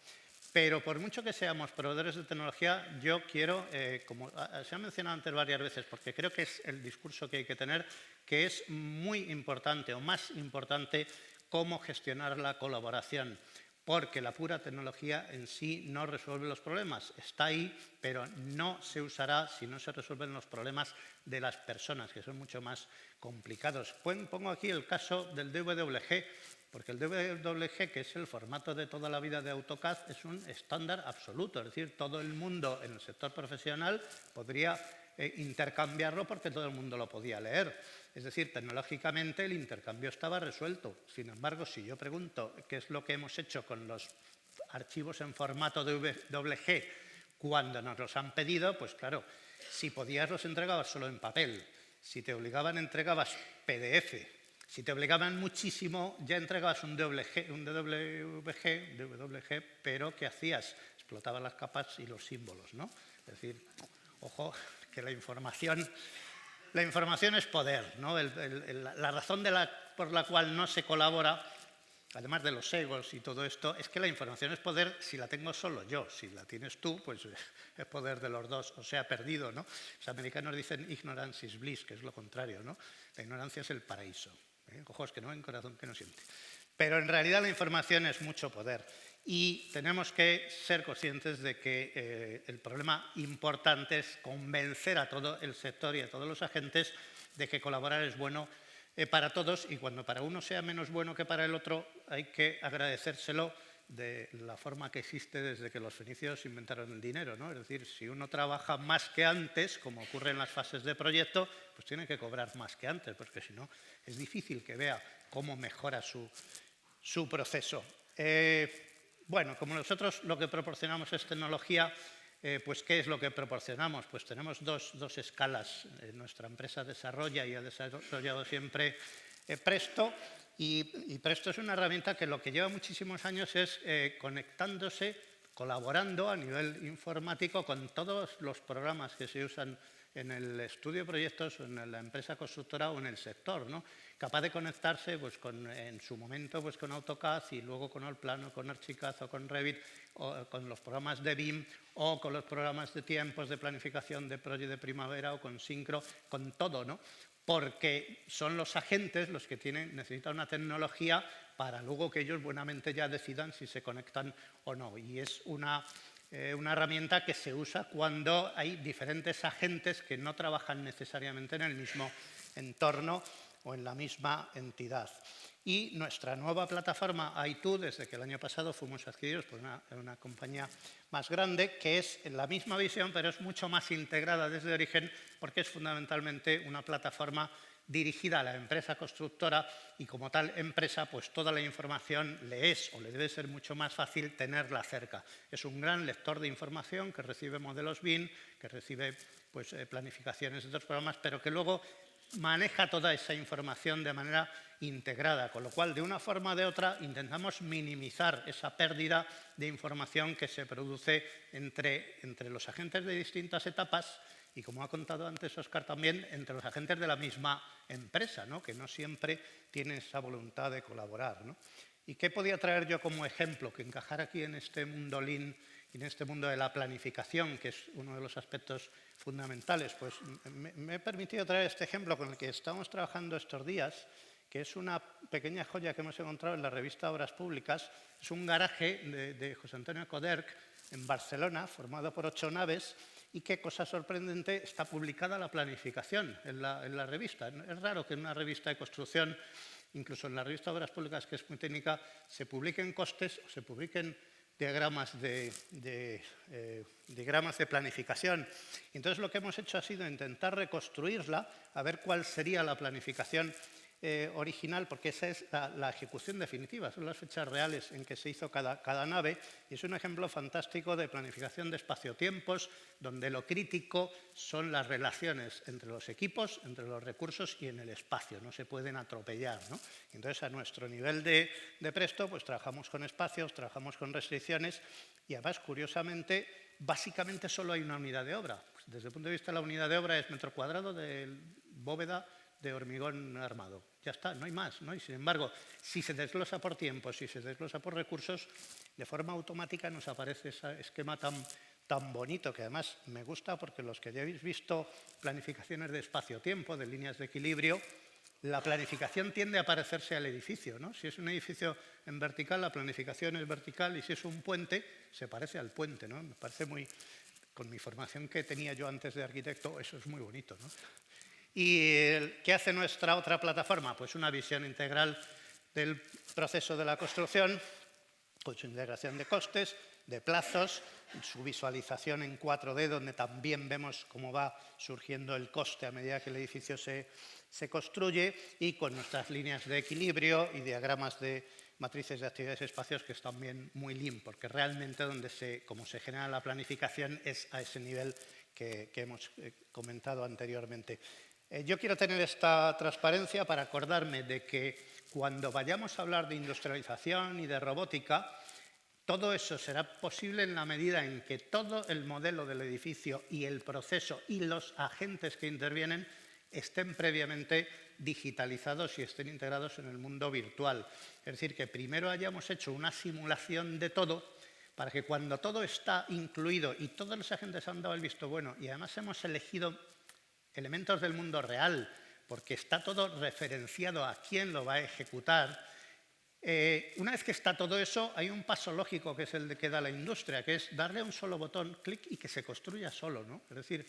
Pero por mucho que seamos proveedores de tecnología, yo quiero, como se ha mencionado antes varias veces, porque creo que es el discurso que hay que tener, que es muy importante o más importante cómo gestionar la colaboración. Porque la pura tecnología en sí no resuelve los problemas. Está ahí, pero no se usará si no se resuelven los problemas de las personas, que son mucho más complicados. Pongo aquí el caso del DWG. porque el DWG, que es el formato de toda la vida de AutoCAD, es un estándar absoluto, es decir, todo el mundo en el sector profesional podría intercambiarlo porque todo el mundo lo podía leer. Es decir, tecnológicamente el intercambio estaba resuelto. Sin embargo, si yo pregunto qué es lo que hemos hecho con los archivos en formato DWG cuando nos los han pedido, pues claro, si podías los entregabas solo en papel, si te obligaban entregabas PDF, si te obligaban muchísimo ya entregabas un DWG, pero ¿qué hacías? Explotabas las capas y los símbolos, ¿no? Es decir, ojo, que la información es poder, ¿no? La razón por la cual no se colabora, además de los egos y todo esto, es que la información es poder si la tengo solo yo. Si la tienes tú, pues es poder de los dos, o sea, perdido, ¿no? Los americanos dicen ignorance is bliss, que es lo contrario, ¿no? La ignorancia es el paraíso. Ojos que no ven, corazón que no siente. Pero en realidad la información es mucho poder. Y tenemos que ser conscientes de que el problema importante es convencer a todo el sector y a todos los agentes de que colaborar es bueno para todos, y cuando para uno sea menos bueno que para el otro hay que agradecérselo de la forma que existe desde que los fenicios inventaron el dinero, ¿no? Es decir, si uno trabaja más que antes, como ocurre en las fases de proyecto, pues tiene que cobrar más que antes, porque si no es difícil que vea cómo mejora su proceso. Bueno, como nosotros lo que proporcionamos es tecnología, pues ¿qué es lo que proporcionamos? Pues tenemos dos escalas. Nuestra empresa desarrolla y ha desarrollado siempre Presto, y Presto es una herramienta que lo que lleva muchísimos años es conectándose, colaborando a nivel informático con todos los programas que se usan en el estudio de proyectos, en la empresa constructora o en el sector, ¿no? Capaz de conectarse pues, en su momento pues, con AutoCAD y luego con Allplano, con Archicad o con Revit, o con los programas de BIM o con los programas de tiempos de planificación de Project de Primavera o con Syncro, con todo, ¿no? Porque son los agentes los que necesitan una tecnología para luego que ellos buenamente ya decidan si se conectan o no. Y es una herramienta que se usa cuando hay diferentes agentes que no trabajan necesariamente en el mismo entorno o en la misma entidad. Y nuestra nueva plataforma i2, desde que el año pasado fuimos adquiridos por una compañía más grande, que es en la misma visión, pero es mucho más integrada desde origen, porque es fundamentalmente una plataforma dirigida a la empresa constructora, y como tal empresa, pues toda la información le es o le debe ser mucho más fácil tenerla cerca. Es un gran lector de información que recibe modelos BIM, que recibe pues, planificaciones de otros programas, pero que luego maneja toda esa información de manera integrada, con lo cual, de una forma o de otra, intentamos minimizar esa pérdida de información que se produce entre los agentes de distintas etapas y, como ha contado antes Óscar también, entre los agentes de la misma empresa, ¿no? Que no siempre tienen esa voluntad de colaborar, ¿no? ¿Y qué podía traer yo como ejemplo que encajara aquí en este mundo Lean y en este mundo de la planificación, que es uno de los aspectos fundamentales? Pues me he permitido traer este ejemplo con el que estamos trabajando estos días, que es una pequeña joya que hemos encontrado en la revista Obras Públicas. Es un garaje de José Antonio Coderch en Barcelona, formado por 8 naves, y qué cosa sorprendente, está publicada la planificación en la revista. Es raro que en una revista de construcción, incluso en la revista Obras Públicas, que es muy técnica, se publiquen costes o se publiquen diagramas de planificación. Entonces lo que hemos hecho ha sido intentar reconstruirla, a ver cuál sería la planificación original, porque esa es la ejecución definitiva, son las fechas reales en que se hizo cada nave, y es un ejemplo fantástico de planificación de espacio-tiempos, donde lo crítico son las relaciones entre los equipos, entre los recursos y en el espacio, no se pueden atropellar, ¿no? Entonces, a nuestro nivel de Presto, pues trabajamos con espacios, trabajamos con restricciones, y además, curiosamente, básicamente solo hay una unidad de obra. Pues desde el punto de vista de la unidad de obra es metro cuadrado de bóveda de hormigón armado. Ya está, no hay más, ¿no? Y sin embargo, si se desglosa por tiempo, si se desglosa por recursos, de forma automática nos aparece ese esquema tan bonito, que además me gusta porque los que ya habéis visto planificaciones de espacio-tiempo, de líneas de equilibrio, la planificación tiende a parecerse al edificio, ¿no? Si es un edificio en vertical, la planificación es vertical, y si es un puente, se parece al puente, ¿no? Me parece muy... Con mi formación que tenía yo antes de arquitecto, eso es muy bonito, ¿no? ¿Y qué hace nuestra otra plataforma? Pues una visión integral del proceso de la construcción, con su integración de costes, de plazos, su visualización en 4D, donde también vemos cómo va surgiendo el coste a medida que el edificio se construye, y con nuestras líneas de equilibrio y diagramas de matrices de actividades y espacios, que es también muy lean, porque realmente como se genera la planificación es a ese nivel que hemos comentado anteriormente. Yo quiero tener esta transparencia para acordarme de que cuando vayamos a hablar de industrialización y de robótica, todo eso será posible en la medida en que todo el modelo del edificio y el proceso y los agentes que intervienen estén previamente digitalizados y estén integrados en el mundo virtual. Es decir, que primero hayamos hecho una simulación de todo para que cuando todo está incluido y todos los agentes han dado el visto bueno y además hemos elegido elementos del mundo real porque está todo referenciado a quién lo va a ejecutar. Una vez que está todo eso, hay un paso lógico que es el que da la industria, que es darle un solo botón, clic, y que se construya solo, ¿no? Es decir,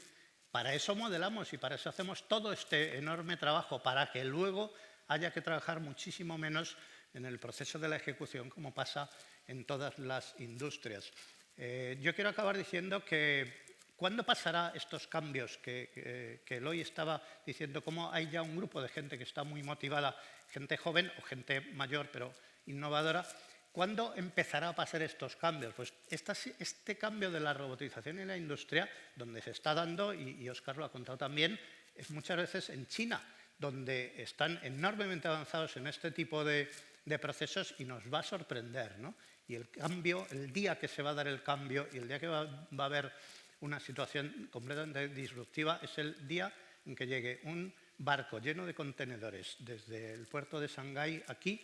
para eso modelamos y para eso hacemos todo este enorme trabajo, para que luego haya que trabajar muchísimo menos en el proceso de la ejecución, como pasa en todas las industrias. Yo quiero acabar diciendo que ¿cuándo pasará estos cambios que Eloy estaba diciendo? Cómo hay ya un grupo de gente que está muy motivada, gente joven o gente mayor, pero innovadora. ¿Cuándo empezará a pasar estos cambios? Pues este cambio de la robotización en la industria, donde se está dando, y Óscar lo ha contado también, es muchas veces en China, donde están enormemente avanzados en este tipo de procesos y nos va a sorprender, ¿no? Y el cambio, el día que se va a dar el cambio y el día que va a haber una situación completamente disruptiva es el día en que llegue un barco lleno de contenedores desde el puerto de Shanghái aquí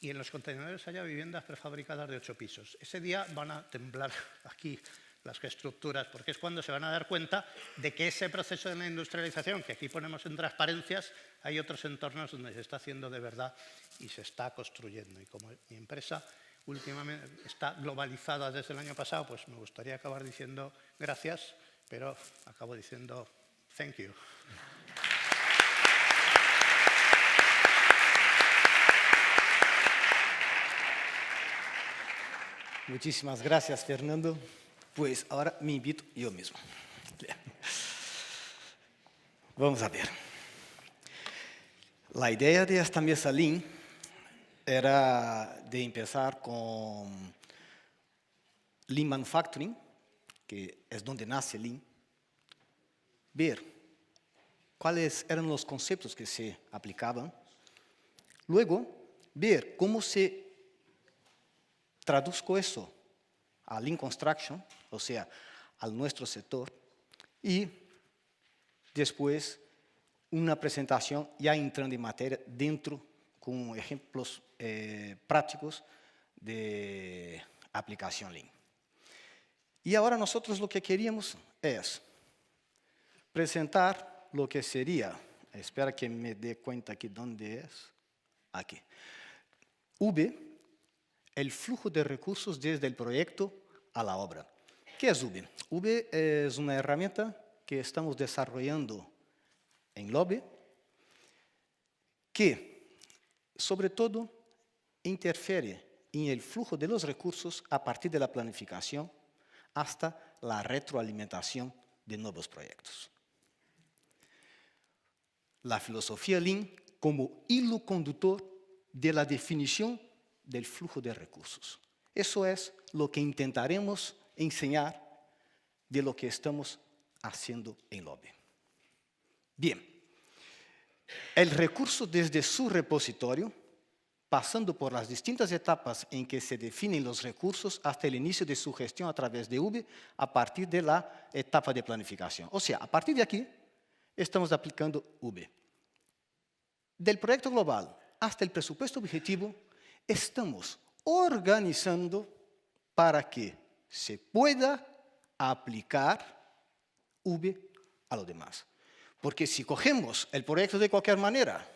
y en los contenedores haya viviendas prefabricadas de 8 pisos. Ese día van a temblar aquí las estructuras, porque es cuando se van a dar cuenta de que ese proceso de la industrialización, que aquí ponemos en transparencias, hay otros entornos donde se está haciendo de verdad y se está construyendo. Y como mi empresa últimamente está globalizada desde el año pasado, pues me gustaría acabar diciendo gracias, pero acabo diciendo thank you. Muchísimas gracias, Fernando. Pues ahora me invito yo mismo. Vamos a ver. La idea de esta mesa Lean era de empezar con Lean Manufacturing, que es donde nace Lean, ver cuáles eran los conceptos que se aplicaban, luego ver cómo se traduzco eso a Lean Construction, o sea, a nuestro sector, y después una presentación ya entrando en materia dentro con ejemplos prácticos de aplicación Lean. Y ahora nosotros lo que queríamos es presentar lo que sería, espera que me dé cuenta aquí dónde es, aquí, V, el flujo de recursos desde el proyecto a la obra. ¿Qué es V? V es una herramienta que estamos desarrollando en LOBE que, sobre todo, interfiere en el flujo de los recursos a partir de la planificación hasta la retroalimentación de nuevos proyectos. La filosofía Lean como hilo conductor de la definición del flujo de recursos. Eso es lo que intentaremos enseñar de lo que estamos haciendo en LOBE. Bien, el recurso desde su repositorio, pasando por las distintas etapas en que se definen los recursos hasta el inicio de su gestión a través de V a partir de la etapa de planificación. O sea, a partir de aquí, estamos aplicando V. Del proyecto global hasta el presupuesto objetivo, estamos organizando para que se pueda aplicar V a lo demás. Porque si cogemos el proyecto de cualquier manera,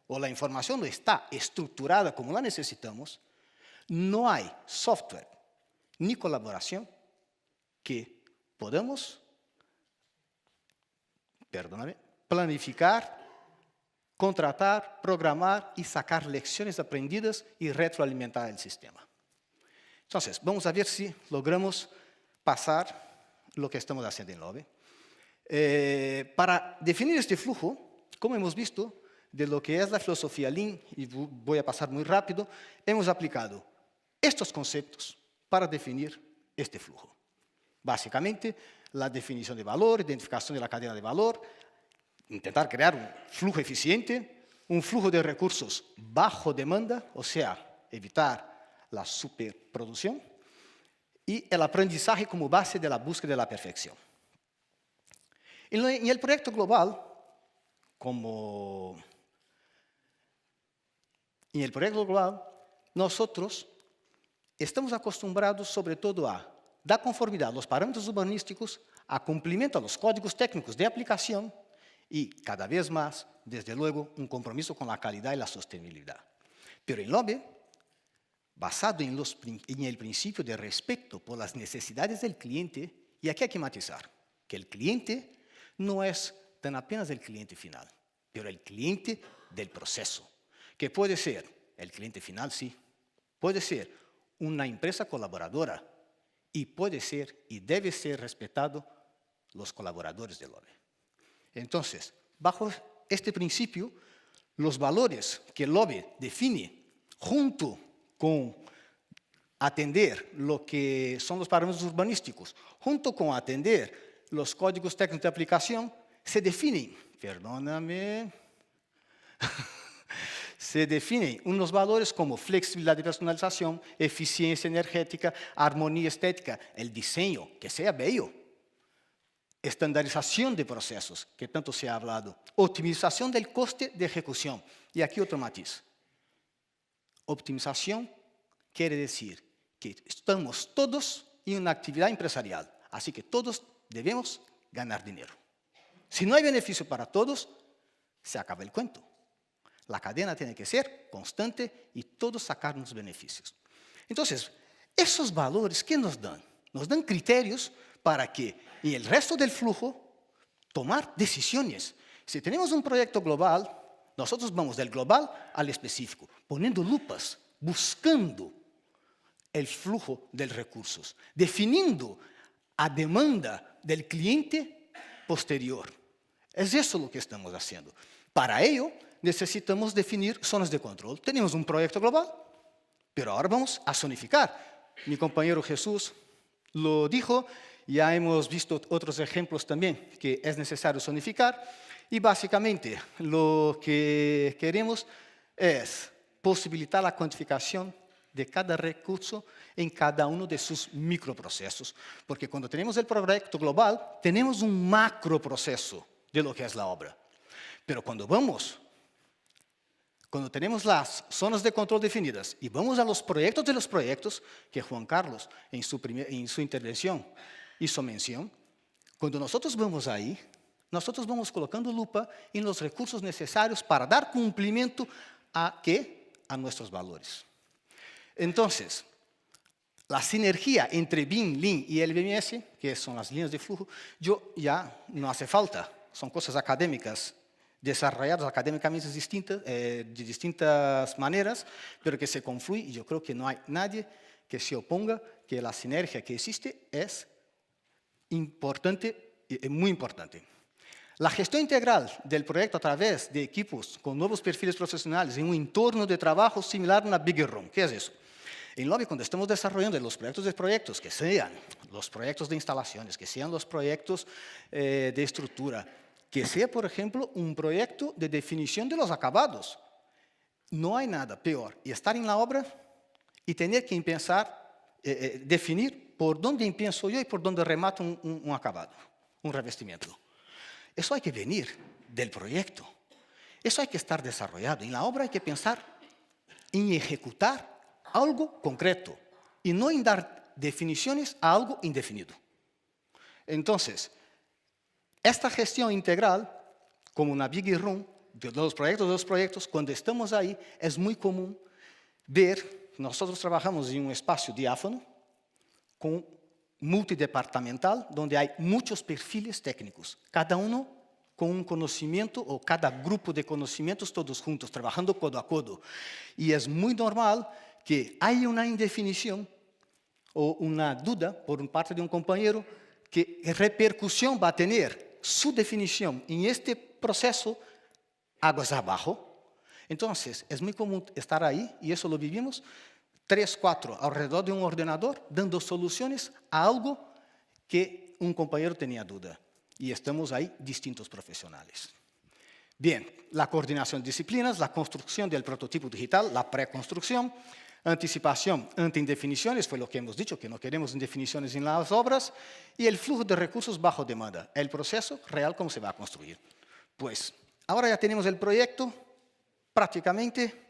o la información no está estructurada como la necesitamos, no hay software ni colaboración que podamos, planificar contratar, programar y sacar lecciones aprendidas y retroalimentar el sistema. Entonces, vamos a ver si logramos pasar lo que estamos haciendo en LOBE. Para definir este flujo, como hemos visto, de lo que es la filosofía Lean, y voy a pasar muy rápido, hemos aplicado estos conceptos para definir este flujo. Básicamente, la definición de valor, identificación de la cadena de valor, intentar crear un flujo eficiente, un flujo de recursos bajo demanda, o sea, evitar la superproducción, y el aprendizaje como base de la búsqueda de la perfección. En el proyecto global, nosotros estamos acostumbrados sobre todo a dar conformidad a los parámetros urbanísticos, a cumplimiento a los códigos técnicos de aplicación y, cada vez más, desde luego, un compromiso con la calidad y la sostenibilidad. Pero en LOBE, basado en el principio de respeto por las necesidades del cliente, y aquí hay que matizar, que el cliente no es tan apenas el cliente final, pero el cliente del proceso, que puede ser el cliente final, sí, puede ser una empresa colaboradora, y puede ser y debe ser respetado los colaboradores de LOBE. Entonces, bajo este principio, los valores que LOBE define junto con atender lo que son los parámetros urbanísticos, junto con atender los códigos técnicos de aplicación, se definen, se definen unos valores como flexibilidad y personalización, eficiencia energética, armonía estética, el diseño, que sea bello, estandarización de procesos, que tanto se ha hablado, optimización del coste de ejecución. Y aquí otro matiz. Optimización quiere decir que estamos todos en una actividad empresarial, así que todos debemos ganar dinero. Si no hay beneficio para todos, se acaba el cuento. La cadena tiene que ser constante y todos sacar unos beneficios. Entonces, esos valores, ¿qué nos dan? Nos dan criterios para que en el resto del flujo tomar decisiones. Si tenemos un proyecto global, nosotros vamos del global al específico, poniendo lupas, buscando el flujo de recursos, definiendo a demanda del cliente posterior. Es eso lo que estamos haciendo. Para ello, necesitamos definir zonas de control. Tenemos un proyecto global, pero ahora vamos a zonificar. Mi compañero Jesús lo dijo, ya hemos visto otros ejemplos también que es necesario zonificar, y básicamente lo que queremos es posibilitar la cuantificación de cada recurso en cada uno de sus microprocesos. Porque cuando tenemos el proyecto global, tenemos un macroproceso de lo que es la obra. Pero cuando tenemos las zonas de control definidas y vamos a los proyectos de los proyectos, que Juan Carlos en su intervención hizo mención, cuando nosotros vamos ahí, nosotros vamos colocando lupa en los recursos necesarios para dar cumplimiento a nuestros valores. Entonces, la sinergia entre BIM, Lean y LBMS, que son las líneas de flujo, ya no hace falta, son cosas académicas, desarrolladas académicamente de distintas maneras, pero que se confluyen, y yo creo que no hay nadie que se oponga que la sinergia que existe es importante, muy importante. La gestión integral del proyecto a través de equipos con nuevos perfiles profesionales en un entorno de trabajo similar a una Big Room. ¿Qué es eso? En LOBE, cuando estamos desarrollando los proyectos, que sean los proyectos de instalaciones, que sean los proyectos de estructura, que sea, por ejemplo, un proyecto de definición de los acabados, no hay nada peor y estar en la obra y tener que empezar, definir por dónde empiezo yo y por dónde remato un acabado, un revestimiento. Eso hay que venir del proyecto. Eso hay que estar desarrollado. En la obra hay que pensar en ejecutar algo concreto y no en dar definiciones a algo indefinido. Entonces, esta gestión integral, como una Big Room, de los proyectos, cuando estamos ahí, es muy común ver, nosotros trabajamos en un espacio diáfano, multidepartamental, donde hay muchos perfiles técnicos, cada uno con un conocimiento o cada grupo de conocimientos todos juntos, trabajando codo a codo. Y es muy normal que haya una indefinición o una duda por parte de un compañero que repercusión va a tener su definición en este proceso aguas abajo. Entonces, es muy común estar ahí, y eso lo vivimos, 3, 4 alrededor de un ordenador, dando soluciones a algo que un compañero tenía duda. Y estamos ahí distintos profesionales. Bien, la coordinación de disciplinas, la construcción del prototipo digital, la preconstrucción, anticipación ante indefiniciones, fue lo que hemos dicho, que no queremos indefiniciones en las obras, y el flujo de recursos bajo demanda, el proceso real cómo se va a construir. Pues, ahora ya tenemos el proyecto prácticamente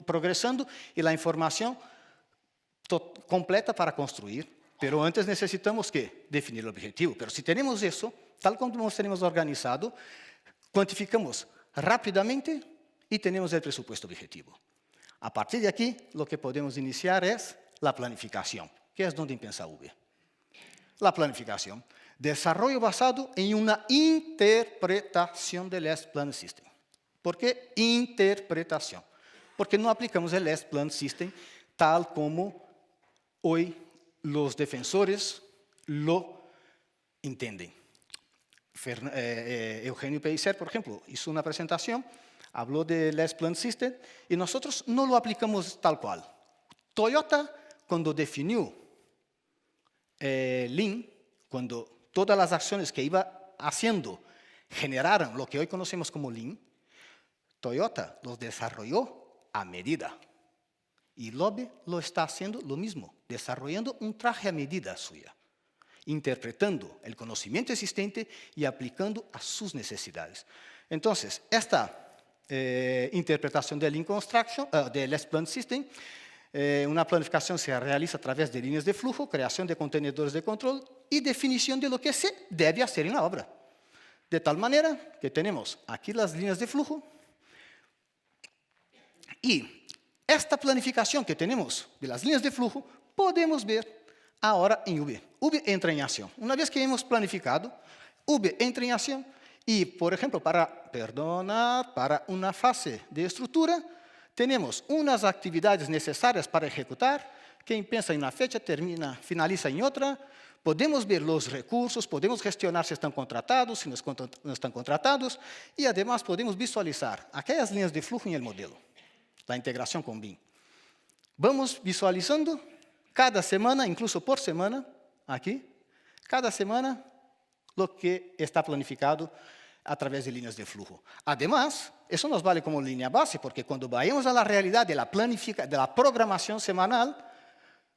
progresando y la información completa para construir. Pero antes necesitamos que definir el objetivo. Pero si tenemos eso, tal como nos tenemos organizado, cuantificamos rápidamente y tenemos el presupuesto objetivo. A partir de aquí, lo que podemos iniciar es la planificación, que es donde empieza V. La planificación. Desarrollo basado en una interpretación del Last Plan System. ¿Por qué interpretación? Porque no aplicamos el Last Plan System tal como hoy los defensores lo entienden. Eugenio Pellicer, por ejemplo, hizo una presentación, habló del Last Plan System y nosotros no lo aplicamos tal cual. Toyota, cuando definió Lean, cuando todas las acciones que iba haciendo generaron lo que hoy conocemos como Lean, Toyota los desarrolló a medida. Y Lobe lo está haciendo lo mismo, desarrollando un traje a medida suya, interpretando el conocimiento existente y aplicando a sus necesidades. Entonces, esta interpretación del Lean Construction, del Last Plan System, una planificación se realiza a través de líneas de flujo, creación de contenedores de control y definición de lo que se debe hacer en la obra. De tal manera que tenemos aquí las líneas de flujo y esta planificación que tenemos de las líneas de flujo podemos ver ahora en V. V entra en acción. Una vez que hemos planificado, V entra en acción y, por ejemplo, para una fase de estructura, tenemos unas actividades necesarias para ejecutar. Quien piensa en una fecha, finaliza en otra. Podemos ver los recursos, podemos gestionar si están contratados, si no están contratados, y además podemos visualizar aquellas líneas de flujo en el modelo. La integración con BIM. Vamos visualizando cada semana, incluso por semana, aquí, cada semana, lo que está planificado a través de líneas de flujo. Además, eso nos vale como línea base, porque cuando vayamos a la realidad de la programación semanal,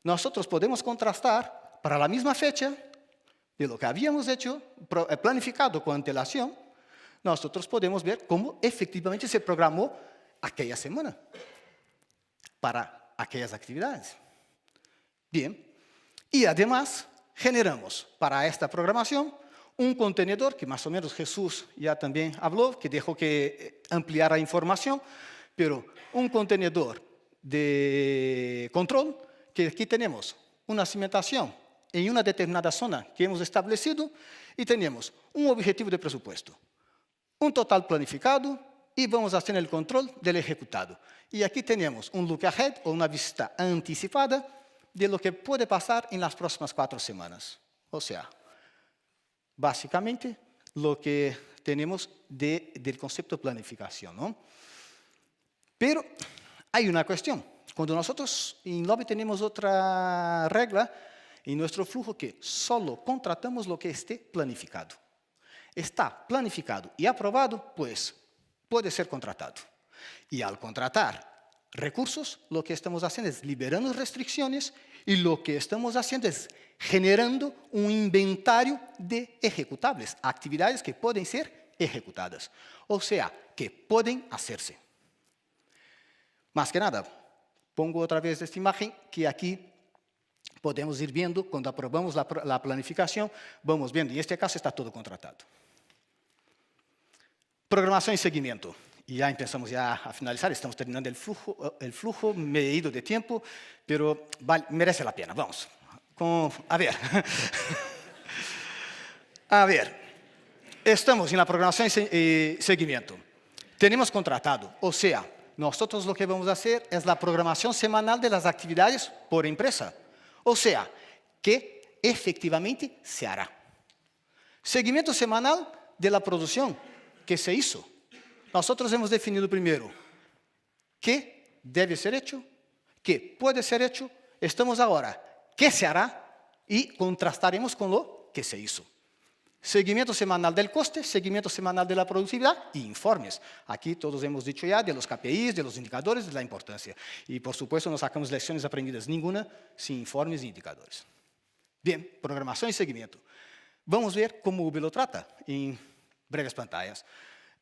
nosotros podemos contrastar para la misma fecha de lo que habíamos hecho, planificado con antelación, nosotros podemos ver cómo efectivamente se programó aquella semana para aquellas actividades. Bien, y además generamos para esta programación un contenedor que más o menos Jesús ya también habló, que dejó que ampliara información, pero un contenedor de control que aquí tenemos una cimentación en una determinada zona que hemos establecido y tenemos un objetivo de presupuesto, un total planificado y vamos a hacer el control del ejecutado. Y aquí tenemos un look ahead o una vista anticipada de lo que puede pasar en las próximas 4 semanas. O sea, básicamente lo que tenemos del concepto de planificación, ¿no? Pero hay una cuestión. Cuando nosotros en Lobby tenemos otra regla en nuestro flujo que solo contratamos lo que esté planificado. Está planificado y aprobado, pues puede ser contratado. Y al contratar recursos, lo que estamos haciendo es liberando restricciones y lo que estamos haciendo es generando un inventario de ejecutables, actividades que pueden ser ejecutadas, o sea, que pueden hacerse. Más que nada, pongo otra vez esta imagen que aquí podemos ir viendo, cuando aprobamos la planificación, vamos viendo, en este caso está todo contratado. Programación y seguimiento. Y ya empezamos ya a finalizar, estamos terminando el flujo, me he ido de tiempo, pero merece la pena, vamos. A ver, Estamos en la programación y seguimiento. Tenemos contratado, o sea, nosotros lo que vamos a hacer es la programación semanal de las actividades por empresa. O sea, que efectivamente se hará. Seguimiento semanal de la producción que se hizo. Nosotros hemos definido primero qué debe ser hecho, qué puede ser hecho. Estamos ahora, qué se hará y contrastaremos con lo que se hizo. Seguimiento semanal del coste, seguimiento semanal de la productividad y informes. Aquí todos hemos dicho ya de los KPIs, de los indicadores, de la importancia. Y por supuesto no sacamos lecciones aprendidas ninguna sin informes e indicadores. Bien, programación y seguimiento. Vamos a ver cómo UB lo trata en breves pantallas.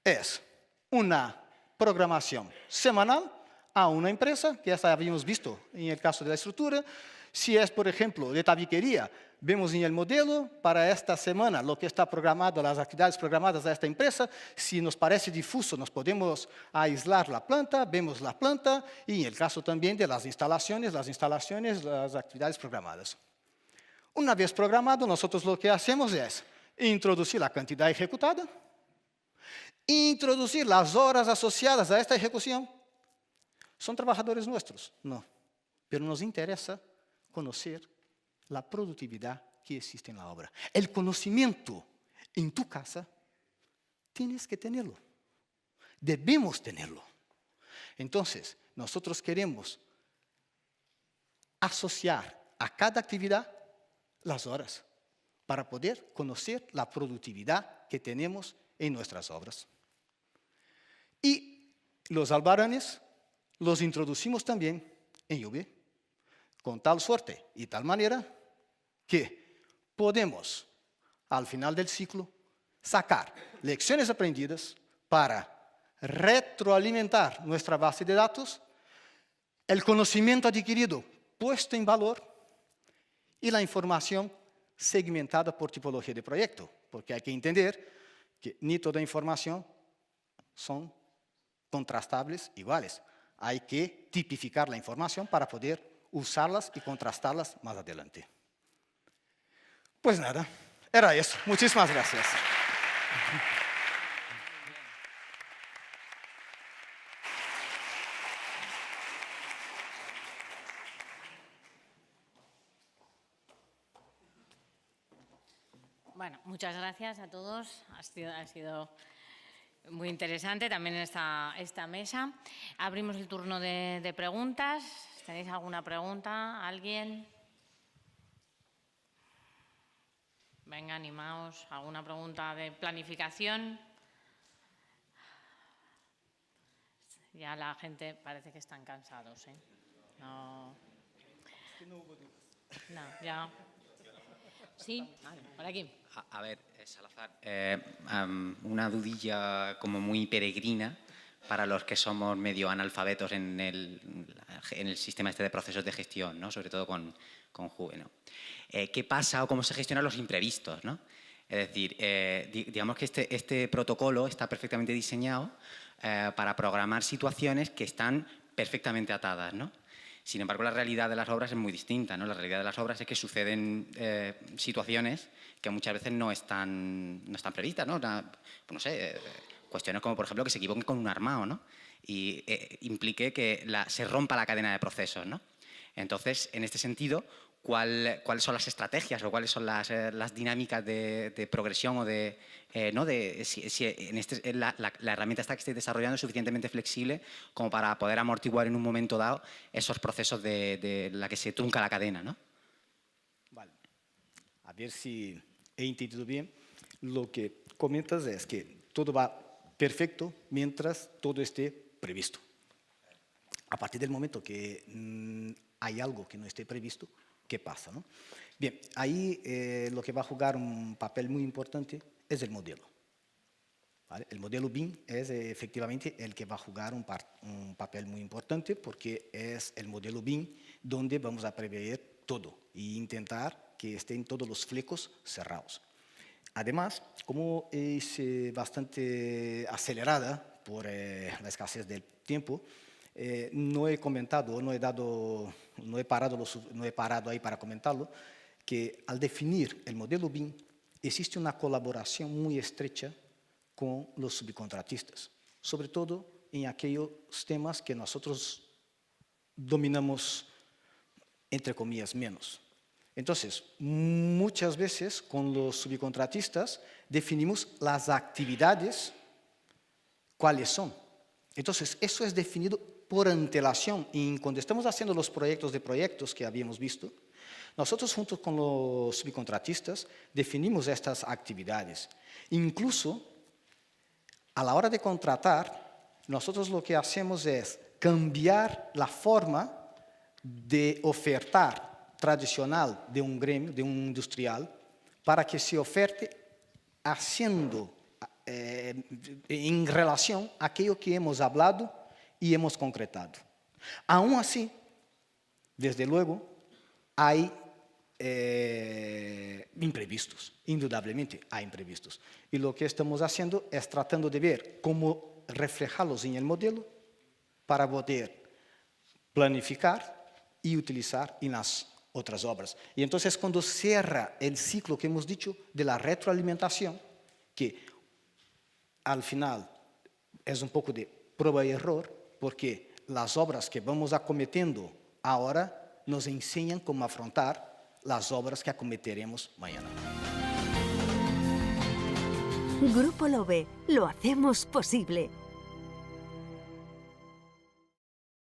Es una programación semanal a una empresa, que ya habíamos visto en el caso de la estructura. Si es, por ejemplo, de tabiquería, vemos en el modelo para esta semana lo que está programado, las actividades programadas a esta empresa. Si nos parece difuso, nos podemos aislar la planta, vemos la planta y en el caso también de las instalaciones, las actividades programadas. Una vez programado, nosotros lo que hacemos es introducir la cantidad ejecutada, introducir las horas asociadas a esta ejecución. ¿Son trabajadores nuestros? No, pero nos interesa conocer la productividad que existe en la obra. El conocimiento en tu casa tienes que tenerlo. Debemos tenerlo. Entonces, nosotros queremos asociar a cada actividad las horas para poder conocer la productividad que tenemos en nuestras obras. Y los albaranes los introducimos también en UB, con tal suerte y tal manera que podemos, al final del ciclo, sacar lecciones aprendidas para retroalimentar nuestra base de datos, el conocimiento adquirido puesto en valor y la información segmentada por tipología de proyecto, porque hay que entender que ni toda información son contrastables iguales. Hay que tipificar la información para poder usarlas y contrastarlas más adelante. Pues nada, era eso. Muchísimas gracias. Bueno, muchas gracias a todos. Ha sido muy interesante también esta mesa. Abrimos el turno de preguntas. ¿Tenéis alguna pregunta? ¿Alguien? Venga, animaos. ¿Alguna pregunta de planificación? Ya la gente parece que están cansados, ¿eh? No, ya. Sí, vale, por aquí. A ver, Salazar, una dudilla como muy peregrina para los que somos medio analfabetos en el sistema este de procesos de gestión, ¿no? Sobre todo con Juve, ¿no? ¿Qué pasa o cómo se gestionan los imprevistos, ¿no? Es decir, digamos que este protocolo está perfectamente diseñado para programar situaciones que están perfectamente atadas, ¿no? Sin embargo, la realidad de las obras es muy distinta, ¿no? La realidad de las obras es que suceden situaciones que muchas veces no están previstas, ¿no? No sé, cuestiones como, por ejemplo, que se equivoquen con un armado, ¿no? Y implique que se rompa la cadena de procesos, ¿no? Entonces, en este sentido, ¿cuáles son las estrategias o cuáles son las dinámicas de progresión o si la herramienta esta que estáis desarrollando es suficientemente flexible como para poder amortiguar en un momento dado esos procesos de la que se trunca la cadena, ¿no? Vale. A ver si he entendido bien. Lo que comentas es que todo va perfecto mientras todo esté previsto. A partir del momento que hay algo que no esté previsto, ¿qué pasa, no? Bien, ahí lo que va a jugar un papel muy importante es el modelo. ¿Vale? El modelo BIM es efectivamente el que va a jugar un papel muy importante porque es el modelo BIM donde vamos a prever todo e intentar que estén todos los flecos cerrados. Además, como es bastante acelerada por la escasez del tiempo, no he comentado, no he parado ahí para comentarlo, que al definir el modelo BIM existe una colaboración muy estrecha con los subcontratistas, sobre todo en aquellos temas que nosotros dominamos, entre comillas, menos. Entonces, muchas veces con los subcontratistas definimos las actividades, cuáles son. Entonces, eso es definido por antelación. Y cuando estamos haciendo los proyectos de proyectos que habíamos visto, nosotros junto con los subcontratistas definimos estas actividades. Incluso, a la hora de contratar, nosotros lo que hacemos es cambiar la forma de ofertar tradicional de un gremio, de un industrial, para que se oferte haciendo en relación a aquello que hemos hablado y hemos concretado. Aún así, desde luego, hay imprevistos, indudablemente hay imprevistos. Y lo que estamos haciendo es tratando de ver cómo reflejarlos en el modelo para poder planificar y utilizar en las otras obras. Y entonces cuando cierra el ciclo que hemos dicho de la retroalimentación, que al final es un poco de prueba y error, porque las obras que vamos acometiendo ahora nos enseñan cómo afrontar las obras que acometeremos mañana. Grupo LOBE, lo hacemos posible.